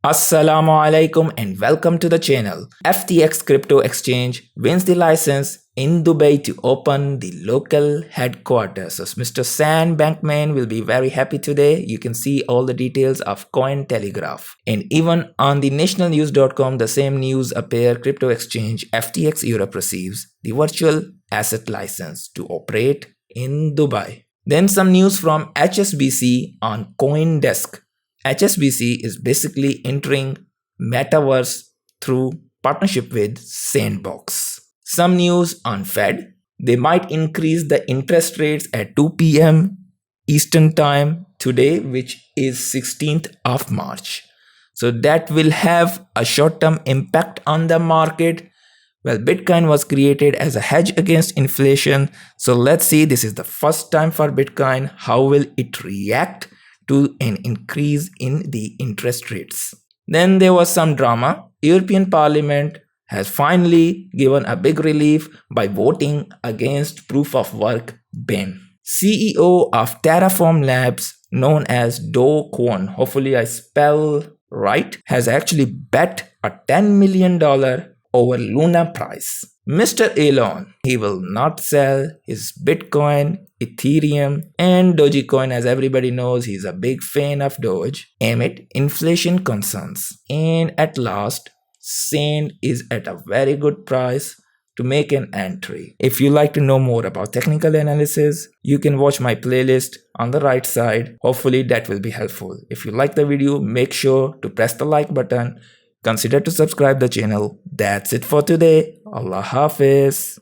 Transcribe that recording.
Assalamu alaikum and welcome to the channel. FTX crypto exchange wins the license in Dubai to open the local headquarters. So Mr. Sam Bankman will be very happy today. You can see all the details of Cointelegraph. And even on the nationalnews.com, the same news appear crypto exchange FTX Europe receives the virtual asset license to operate in Dubai. Then some news from HSBC on CoinDesk. HSBC is basically entering metaverse through partnership with Sandbox. Some news on Fed. They might increase the interest rates at 2 p.m. Eastern Time today, which is 16th of March. So that will have a short-term impact on the market. Well, Bitcoin was created as a hedge against inflation. So let's see, this is the first time for Bitcoin. How will it react to an increase in the interest rates? Then there was some drama. European Parliament has finally given a big relief by voting against proof of work ban. CEO of Terraform Labs, known as dogecoin, hopefully I spell right, has actually bet a $10 million over Luna price. Mr. ELon, he will not sell his Bitcoin, Ethereum, and Dogecoin. As everybody knows, he's a big fan of Doge amid inflation concerns. And at last, Sand is at a very good price to make an entry. If you like to know more about technical analysis, you can watch my playlist on the right side. Hopefully that will be helpful. If you like the video, make sure to press the like button. Consider to subscribe the channel. That's it for today. Allah Hafiz.